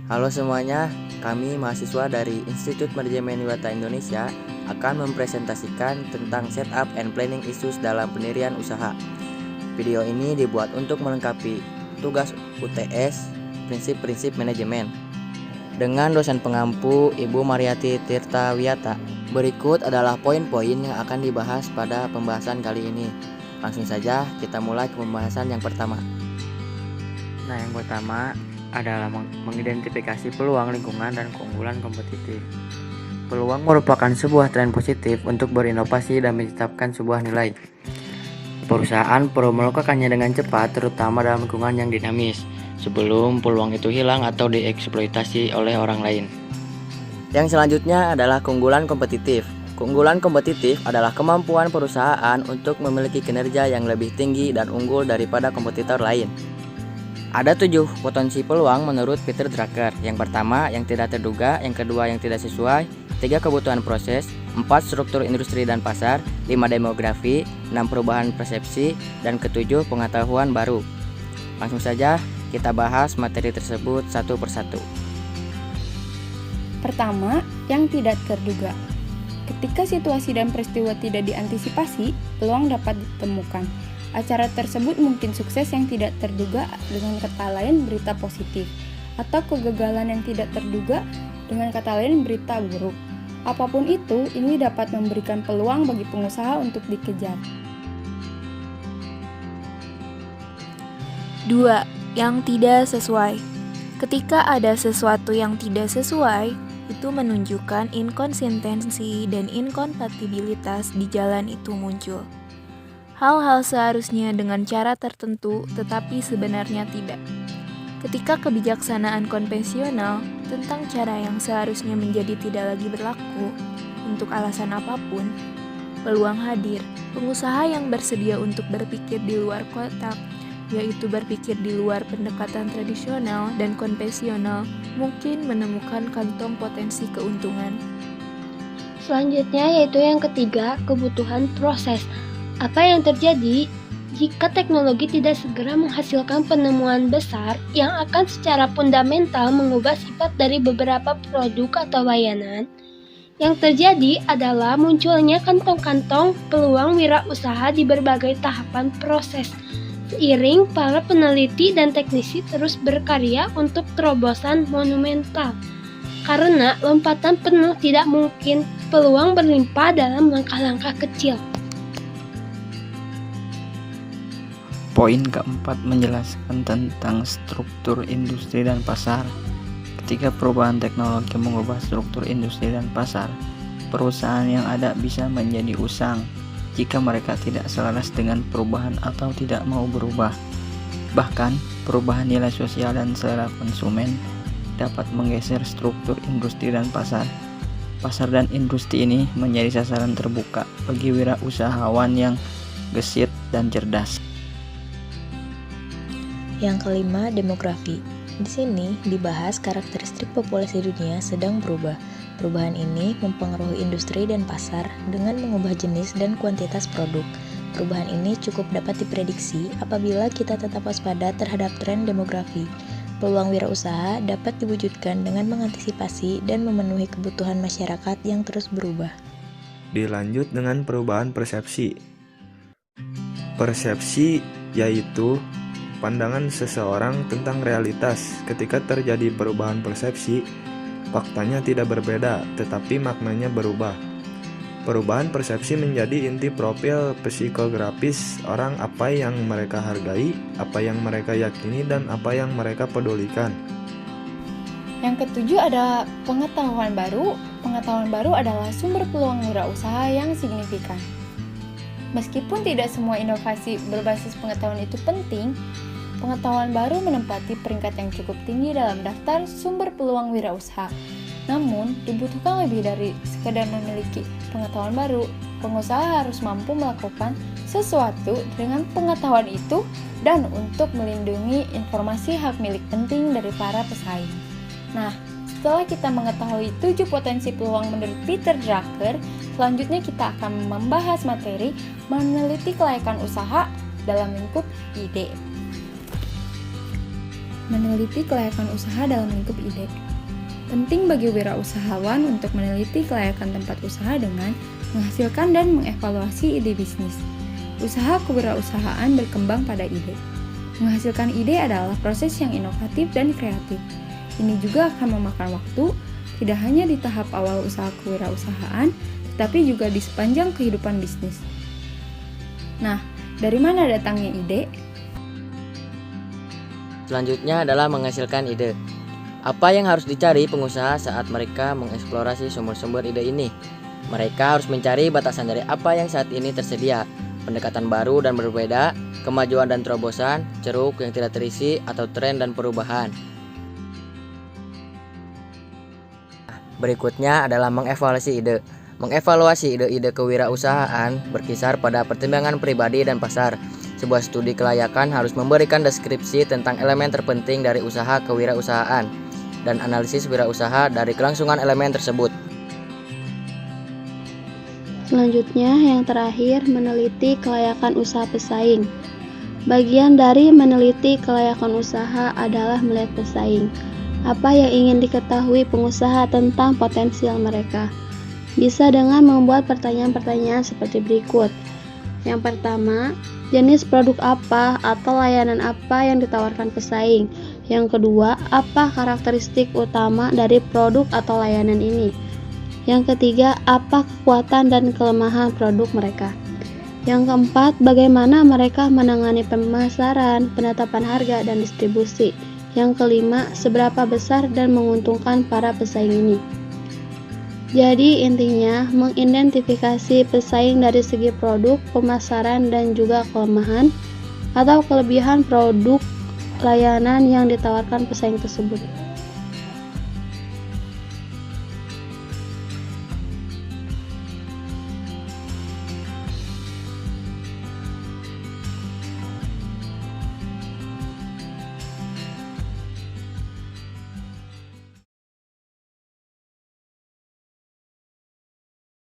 Halo semuanya, kami mahasiswa dari Institut Manajemen Wiwata Indonesia akan mempresentasikan tentang setup and planning issues dalam pendirian usaha. Video ini dibuat untuk melengkapi tugas UTS Prinsip-prinsip Manajemen dengan dosen pengampu Ibu Mariati Tirtawiyata. Berikut adalah poin-poin yang akan dibahas pada pembahasan kali ini. Langsung saja kita mulai ke pembahasan yang pertama. Nah, yang pertama adalah mengidentifikasi peluang lingkungan dan keunggulan kompetitif. Peluang merupakan sebuah tren positif untuk berinovasi dan menetapkan sebuah nilai. Perusahaan perlu melakukannya dengan cepat, terutama dalam lingkungan yang dinamis, sebelum peluang itu hilang atau dieksploitasi oleh orang lain. Yang selanjutnya adalah keunggulan kompetitif. Keunggulan kompetitif adalah kemampuan perusahaan untuk memiliki kinerja yang lebih tinggi dan unggul daripada kompetitor lain. Ada 7 potensi peluang menurut Peter Drucker. Yang pertama, yang tidak terduga. Yang kedua, yang tidak sesuai. 3, kebutuhan proses. 4, struktur industri dan pasar. 5, demografi. 6, perubahan persepsi. Dan ke-7, pengetahuan baru. Langsung saja kita bahas materi tersebut satu persatu. Pertama, yang tidak terduga. Ketika situasi dan peristiwa tidak diantisipasi, peluang dapat ditemukan. Acara tersebut mungkin sukses yang tidak terduga, dengan kata lain berita positif, atau kegagalan yang tidak terduga, dengan kata lain berita buruk. Apapun itu, ini dapat memberikan peluang bagi pengusaha untuk dikejar. 2. Yang tidak sesuai. Ketika ada sesuatu yang tidak sesuai, itu menunjukkan inkonsistensi dan inkompatibilitas di jalan itu muncul. Hal-hal seharusnya dengan cara tertentu, tetapi sebenarnya tidak. Ketika kebijaksanaan konvensional tentang cara yang seharusnya menjadi tidak lagi berlaku untuk alasan apapun, peluang hadir. Pengusaha yang bersedia untuk berpikir di luar kotak, yaitu berpikir di luar pendekatan tradisional dan konvensional, mungkin menemukan kantong potensi keuntungan. Selanjutnya yaitu yang ketiga, kebutuhan proses. Apa yang terjadi jika teknologi tidak segera menghasilkan penemuan besar yang akan secara fundamental mengubah sifat dari beberapa produk atau layanan? Yang terjadi adalah munculnya kantong-kantong peluang wirausaha di berbagai tahapan proses. Seiring para peneliti dan teknisi terus berkarya untuk terobosan monumental. Karena lompatan penuh tidak mungkin, peluang berlimpah dalam langkah-langkah kecil. Poin keempat menjelaskan tentang struktur industri dan pasar. Ketika perubahan teknologi mengubah struktur industri dan pasar, perusahaan yang ada bisa menjadi usang jika mereka tidak selaras dengan perubahan atau tidak mau berubah. Bahkan, perubahan nilai sosial dan selera konsumen dapat menggeser struktur industri dan pasar. Pasar dan industri ini menjadi sasaran terbuka bagi wirausahawan yang gesit dan cerdas. Yang kelima, demografi. Di sini dibahas karakteristik populasi dunia sedang berubah. Perubahan ini mempengaruhi industri dan pasar dengan mengubah jenis dan kuantitas produk. Perubahan ini cukup dapat diprediksi apabila kita tetap waspada terhadap tren demografi. Peluang wirausaha dapat diwujudkan dengan mengantisipasi dan memenuhi kebutuhan masyarakat yang terus berubah. Dilanjut dengan perubahan persepsi. Persepsi yaitu pandangan seseorang tentang realitas. Ketika terjadi perubahan persepsi, faktanya tidak berbeda, tetapi maknanya berubah. Perubahan persepsi menjadi inti profil psikografis orang, apa yang mereka hargai, apa yang mereka yakini, dan apa yang mereka pedulikan. Yang ketujuh ada pengetahuan baru. Pengetahuan baru adalah sumber peluang wirausaha yang signifikan. Meskipun tidak semua inovasi berbasis pengetahuan itu penting, pengetahuan baru menempati peringkat yang cukup tinggi dalam daftar sumber peluang wirausaha. Namun, dibutuhkan lebih dari sekedar memiliki pengetahuan baru. Pengusaha harus mampu melakukan sesuatu dengan pengetahuan itu dan untuk melindungi informasi hak milik penting dari para pesaing. Nah, setelah kita mengetahui 7 potensi peluang menurut Peter Drucker, selanjutnya kita akan membahas materi meneliti kelayakan usaha dalam lingkup ide. meneliti kelayakan usaha dalam lingkup ide. Penting bagi wirausahawan untuk meneliti kelayakan tempat usaha dengan menghasilkan dan mengevaluasi ide bisnis. Usaha kewirausahaan berkembang pada ide. Menghasilkan ide adalah proses yang inovatif dan kreatif. Ini juga akan memakan waktu, tidak hanya di tahap awal usaha kewirausahaan, tetapi juga di sepanjang kehidupan bisnis. Nah, dari mana datangnya ide? Selanjutnya adalah menghasilkan ide. Apa yang harus dicari pengusaha saat mereka mengeksplorasi sumber-sumber ide ini? Mereka harus mencari batasan dari apa yang saat ini tersedia, pendekatan baru dan berbeda, kemajuan dan terobosan, ceruk yang tidak terisi, atau tren dan perubahan. Berikutnya adalah mengevaluasi ide. Mengevaluasi ide-ide kewirausahaan berkisar pada pertimbangan pribadi dan pasar. Sebuah studi kelayakan harus memberikan deskripsi tentang elemen terpenting dari usaha kewirausahaan dan analisis wirausaha dari kelangsungan elemen tersebut. Selanjutnya, yang terakhir, meneliti kelayakan usaha pesaing. Bagian dari meneliti kelayakan usaha adalah melihat pesaing. Apa yang ingin diketahui pengusaha tentang potensial mereka? Bisa dengan membuat pertanyaan-pertanyaan seperti berikut. Yang pertama, jenis produk apa atau layanan apa yang ditawarkan pesaing? Yang kedua, apa karakteristik utama dari produk atau layanan ini? Yang ketiga, apa kekuatan dan kelemahan produk mereka? Yang keempat, bagaimana mereka menangani pemasaran, penetapan harga, dan distribusi? Yang kelima, seberapa besar dan menguntungkan para pesaing ini? Jadi intinya, mengidentifikasi pesaing dari segi produk, pemasaran, dan juga kelemahan atau kelebihan produk layanan yang ditawarkan pesaing tersebut.